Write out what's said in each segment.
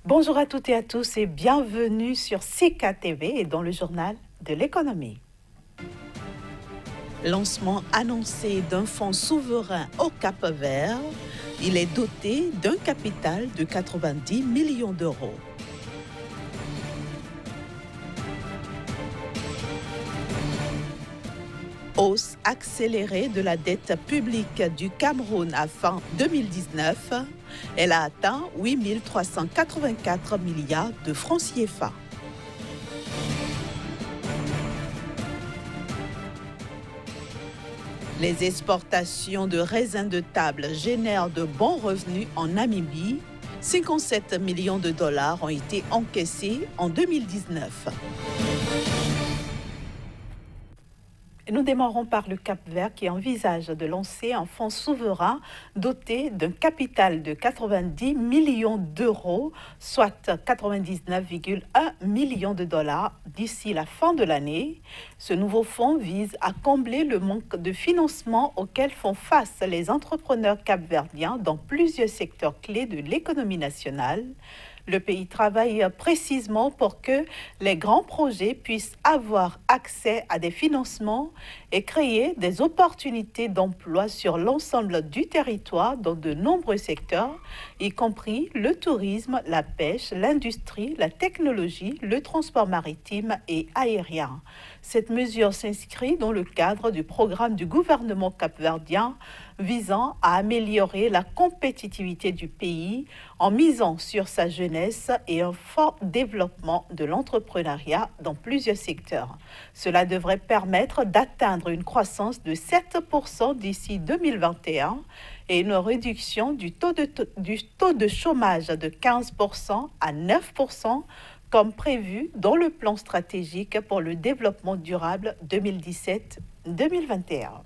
Bonjour à toutes et à tous et bienvenue sur CKTV et dans le journal de l'économie. Lancement annoncé d'un fonds souverain au Cap-Vert, il est doté d'un capital de 90 millions d'euros. Hausse accélérée de la dette publique du Cameroun à fin 2019, elle a atteint 8 384 milliards de francs CFA. Les exportations de raisins de table génèrent de bons revenus en Namibie. 57 millions de dollars ont été encaissés en 2019. Nous démarrons par le Cap-Vert qui envisage de lancer un fonds souverain doté d'un capital de 90 millions d'euros, soit 99,1 millions de dollars d'ici la fin de l'année. Ce nouveau fonds vise à combler le manque de financement auquel font face les entrepreneurs capverdiens dans plusieurs secteurs clés de l'économie nationale. Le pays travaille précisément pour que les grands projets puissent avoir accès à des financements et créer des opportunités d'emploi sur l'ensemble du territoire dans de nombreux secteurs, y compris le tourisme, la pêche, l'industrie, la technologie, le transport maritime et aérien. Cette mesure s'inscrit dans le cadre du programme du gouvernement capverdien visant à améliorer la compétitivité du pays en misant sur sa jeunesse et un fort développement de l'entrepreneuriat dans plusieurs secteurs. Cela devrait permettre d'atteindre une croissance de 7% d'ici 2021 et une réduction du taux de chômage de 15% à 9%, comme prévu dans le plan stratégique pour le développement durable 2017-2021.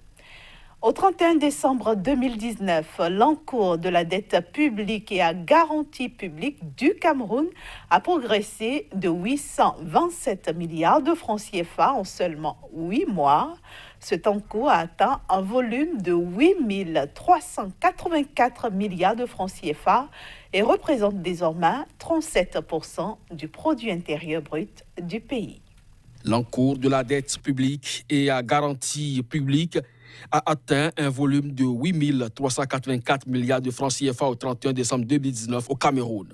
Au 31 décembre 2019, l'encours de la dette publique et à garantie publique du Cameroun a progressé de 827 milliards de francs CFA en seulement 8 mois. Cet encours a atteint un volume de 8 384 milliards de francs CFA et représente désormais 37% du produit intérieur brut du pays. L'encours de la dette publique et à garantie publique a atteint un volume de 8 384 milliards de francs CFA au 31 décembre 2019 au Cameroun.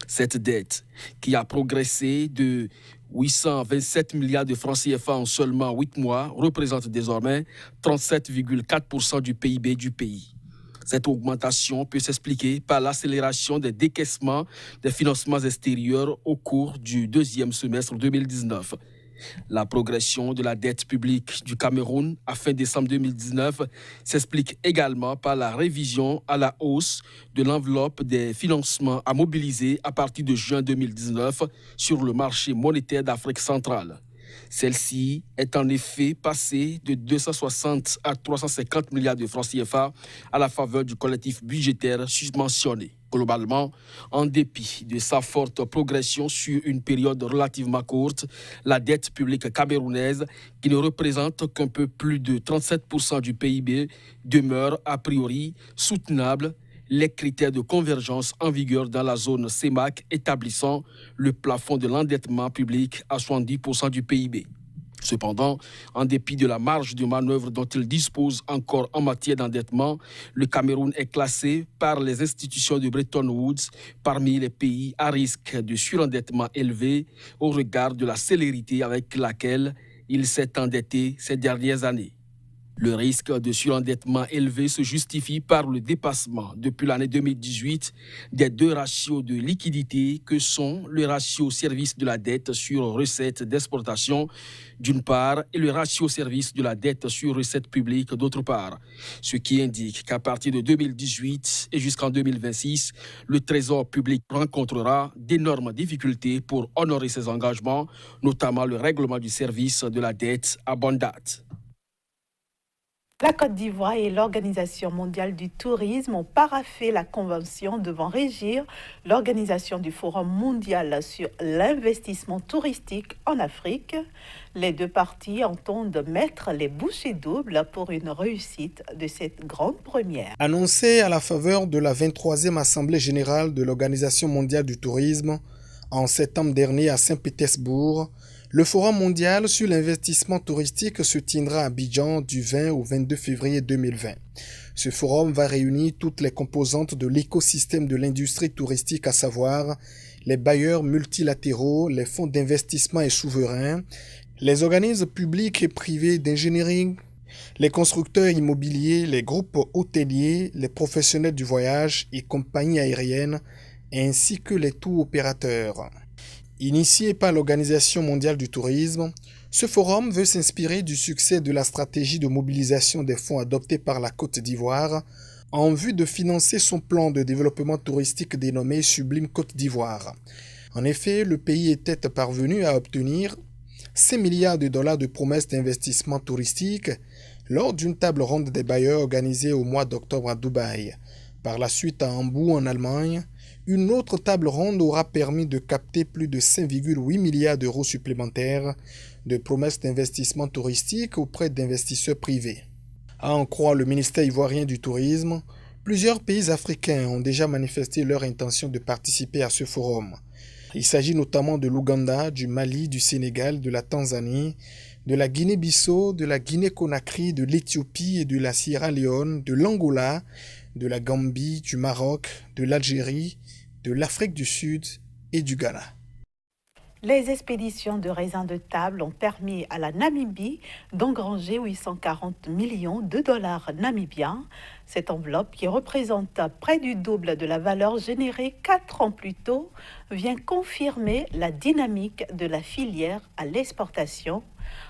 Cette dette, qui a progressé de 827 milliards de francs CFA en seulement 8 mois, représente désormais 37,4% du PIB du pays. Cette augmentation peut s'expliquer par l'accélération des décaissements des financements extérieurs au cours du deuxième semestre 2019. La progression de la dette publique du Cameroun à fin décembre 2019 s'explique également par la révision à la hausse de l'enveloppe des financements à mobiliser à partir de juin 2019 sur le marché monétaire d'Afrique centrale. Celle-ci est en effet passée de 260 à 350 milliards de francs CFA à la faveur du collectif budgétaire susmentionné. Globalement, en dépit de sa forte progression sur une période relativement courte, la dette publique camerounaise, qui ne représente qu'un peu plus de 37% du PIB, demeure a priori soutenable, les critères de convergence en vigueur dans la zone CEMAC établissant le plafond de l'endettement public à 70% du PIB. Cependant, en dépit de la marge de manœuvre dont il dispose encore en matière d'endettement, le Cameroun est classé par les institutions de Bretton Woods parmi les pays à risque de surendettement élevé au regard de la célérité avec laquelle il s'est endetté ces dernières années. Le risque de surendettement élevé se justifie par le dépassement depuis l'année 2018 des deux ratios de liquidité que sont le ratio service de la dette sur recettes d'exportation d'une part et le ratio service de la dette sur recettes publiques d'autre part. Ce qui indique qu'à partir de 2018 et jusqu'en 2026, le Trésor public rencontrera d'énormes difficultés pour honorer ses engagements, notamment le règlement du service de la dette à bonne date. La Côte d'Ivoire et l'Organisation mondiale du tourisme ont paraphé la convention devant régir l'organisation du Forum mondial sur l'investissement touristique en Afrique. Les deux parties entendent mettre les bouchées doubles pour une réussite de cette grande première. Annoncé à la faveur de la 23e Assemblée générale de l'Organisation mondiale du tourisme en septembre dernier à Saint-Pétersbourg, le Forum mondial sur l'investissement touristique se tiendra à Abidjan du 20 au 22 février 2020. Ce forum va réunir toutes les composantes de l'écosystème de l'industrie touristique, à savoir les bailleurs multilatéraux, les fonds d'investissement et souverains, les organismes publics et privés d'ingénierie, les constructeurs immobiliers, les groupes hôteliers, les professionnels du voyage et compagnies aériennes, ainsi que les tours opérateurs. Initié par l'Organisation mondiale du tourisme, ce forum veut s'inspirer du succès de la stratégie de mobilisation des fonds adoptée par la Côte d'Ivoire en vue de financer son plan de développement touristique dénommé Sublime Côte d'Ivoire. En effet, le pays était parvenu à obtenir 5 milliards de dollars de promesses d'investissement touristique lors d'une table ronde des bailleurs organisée au mois d'octobre à Dubaï. Par la suite, à Hambourg, en Allemagne, une autre table ronde aura permis de capter plus de 5,8 milliards d'euros supplémentaires de promesses d'investissement touristique auprès d'investisseurs privés. À en croire le ministère ivoirien du Tourisme, plusieurs pays africains ont déjà manifesté leur intention de participer à ce forum. Il s'agit notamment de l'Ouganda, du Mali, du Sénégal, de la Tanzanie, de la Guinée-Bissau, de la Guinée-Conakry, de l'Éthiopie et de la Sierra Leone, de l'Angola, de la Gambie, du Maroc, de l'Algérie, de l'Afrique du Sud et du Ghana. Les expéditions de raisins de table ont permis à la Namibie d'engranger 840 millions de dollars namibiens. Cette enveloppe, qui représente près du double de la valeur générée 4 ans plus tôt, vient confirmer la dynamique de la filière à l'exportation.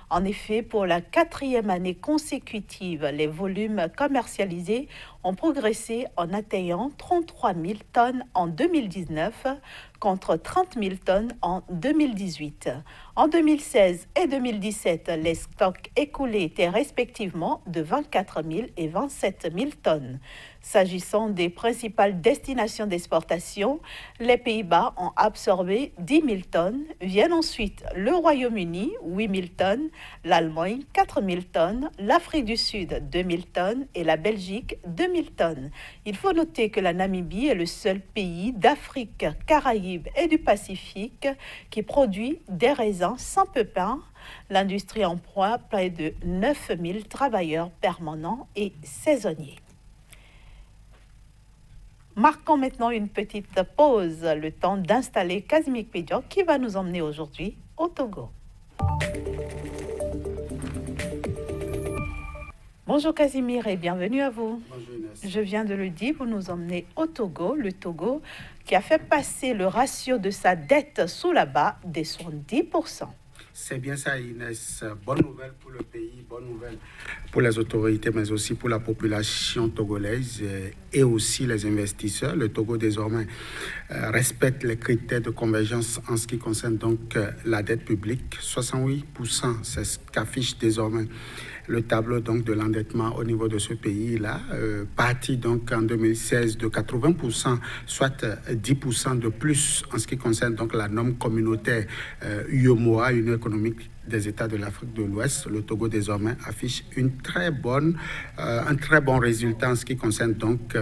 En effet, pour la 4e année consécutive, les volumes commercialisés ont progressé en atteignant 33 000 tonnes en 2019 contre 30 000 tonnes en 2018. En 2016 et 2017, les stocks écoulés étaient respectivement de 24 000 et 27 000 tonnes. S'agissant des principales destinations d'exportation, les Pays-Bas ont absorbé 10 000 tonnes, viennent ensuite le Royaume-Uni, 8 000 tonnes, l'Allemagne, 4 000 tonnes, l'Afrique du Sud, 2 000 tonnes et la Belgique, 2 000 tonnes. Il faut noter que la Namibie est le seul pays d'Afrique, Caraïbes et du Pacifique qui produit des raisins sans pépins. L'industrie emploie près de 9 000 travailleurs permanents et saisonniers. Marquons maintenant une petite pause, le temps d'installer Casimir Pédior qui va nous emmener aujourd'hui au Togo. Bonjour Casimir et bienvenue à vous. Bonjour Inès. Je viens de le dire, vous nous emmenez au Togo, le Togo qui a fait passer le ratio de sa dette sous la barre des 70%. C'est bien ça Inès. Bonne nouvelle pour le pays, bonne nouvelle pour les autorités, mais aussi pour la population togolaise et aussi les investisseurs. Le Togo désormais respecte les critères de convergence en ce qui concerne donc la dette publique. 68%, c'est ce qu'affiche désormais le tableau donc de l'endettement au niveau de ce pays-là, parti donc en 2016 de 80%, soit 10% de plus en ce qui concerne donc la norme communautaire UEMOA, Union économique des États de l'Afrique de l'Ouest. Le Togo désormais affiche un très bon résultat en ce qui concerne donc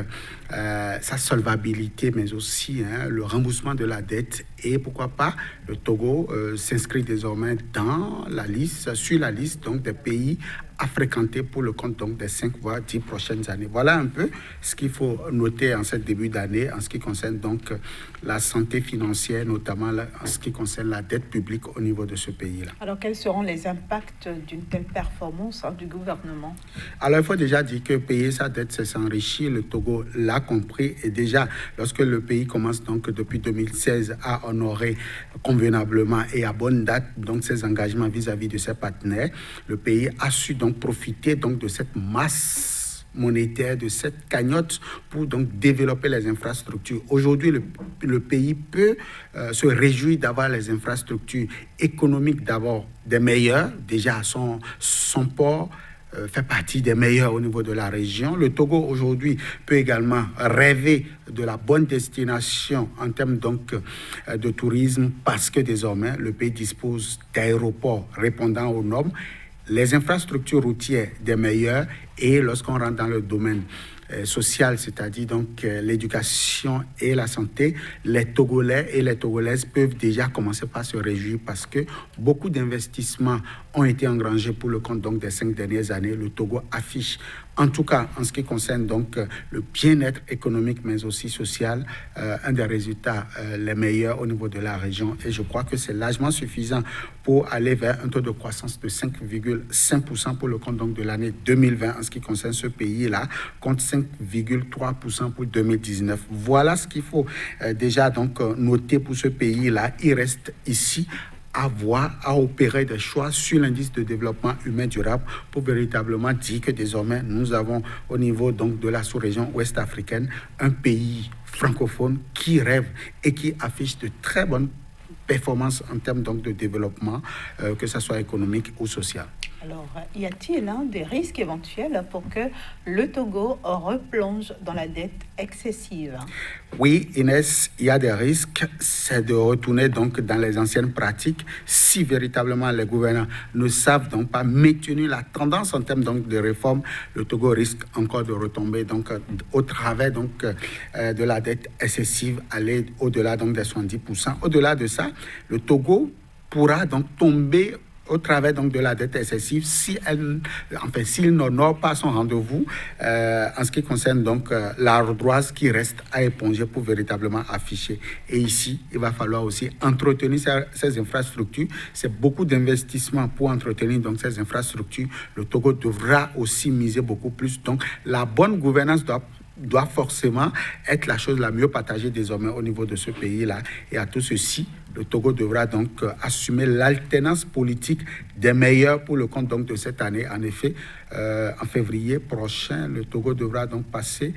sa solvabilité, mais aussi le remboursement de la dette. Et pourquoi pas, le Togo s'inscrit désormais sur la liste donc des pays à fréquenter pour le compte donc des 5 voire 10 prochaines années. Voilà un peu ce qu'il faut noter en ce début d'année en ce qui concerne donc la santé financière, notamment en ce qui concerne la dette publique au niveau de ce pays-là. Alors quels seront les impacts d'une telle performance du gouvernement? Alors il faut déjà dire que payer sa dette, c'est s'enrichir. Le Togo l'a compris et déjà lorsque le pays commence donc depuis 2016 à honorer convenablement et à bonne date donc ses engagements vis-à-vis de ses partenaires, le pays a su donc profiter donc de cette masse monétaire, de cette cagnotte pour donc développer les infrastructures. Aujourd'hui, le pays peut se réjouir d'avoir les infrastructures économiques d'abord des meilleures, déjà son port, fait partie des meilleurs au niveau de la région. Le Togo aujourd'hui peut également rêver de la bonne destination en termes donc de tourisme parce que désormais le pays dispose d'aéroports répondant aux normes, les infrastructures routières des meilleures et lorsqu'on rentre dans le domaine social, c'est-à-dire donc l'éducation et la santé, les Togolais et les Togolaises peuvent déjà commencer par se réjouir parce que beaucoup d'investissements ont été engrangés pour le compte donc des 5 dernières années. Le Togo affiche, en tout cas en ce qui concerne donc le bien-être économique mais aussi social, un des résultats les meilleurs au niveau de la région et je crois que c'est largement suffisant pour aller vers un taux de croissance de 5,5% pour le compte donc de l'année 2020 en ce qui concerne ce pays-là, contre 5,3% pour 2019. Voilà ce qu'il faut déjà donc noter pour ce pays-là. Il reste ici à opérer des choix sur l'indice de développement humain durable pour véritablement dire que désormais nous avons au niveau donc de la sous-région ouest africaine un pays francophone qui rêve et qui affiche de très bonnes performances en termes donc de développement, que ce soit économique ou social. Alors, y a-t-il des risques éventuels pour que le Togo replonge dans la dette excessive? Oui, Inès, il y a des risques, c'est de retourner donc dans les anciennes pratiques si véritablement les gouvernants ne savent donc pas maintenir la tendance en termes donc de réforme. Le Togo risque encore de retomber donc au travers donc de la dette excessive, aller au-delà donc des 70%. Au-delà de ça, le Togo pourra donc tomber au travers donc de la dette excessive s'il n'honore pas son rendez-vous en ce qui concerne donc l'ardoise qui reste à éponger pour véritablement afficher. Et ici, il va falloir aussi entretenir ces infrastructures. C'est beaucoup d'investissements pour entretenir donc ces infrastructures. Le Togo devra aussi miser beaucoup plus. Donc la bonne gouvernance doit forcément être la chose la mieux partagée désormais au niveau de ce pays-là. Et à tout ceci, le Togo devra donc assumer l'alternance politique des meilleurs pour le compte donc de cette année. En effet, en février prochain, le Togo devra donc passer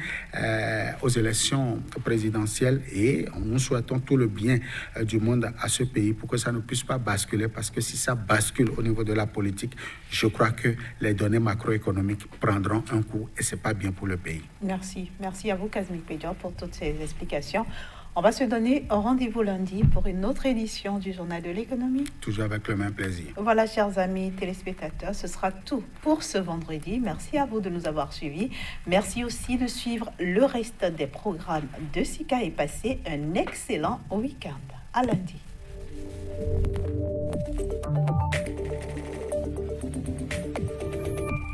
aux élections présidentielles et nous souhaitons tout le bien du monde à ce pays pour que ça ne puisse pas basculer parce que si ça bascule au niveau de la politique, je crois que les données macroéconomiques prendront un coup et ce n'est pas bien pour le pays. Merci. Merci à vous, Kazmi Pédia, pour toutes ces explications. On va se donner un rendez-vous lundi pour une autre édition du Journal de l'économie. Toujours avec le même plaisir. Voilà, chers amis téléspectateurs, ce sera tout pour ce vendredi. Merci à vous de nous avoir suivis. Merci aussi de suivre le reste des programmes de Sika et passer un excellent week-end. À lundi.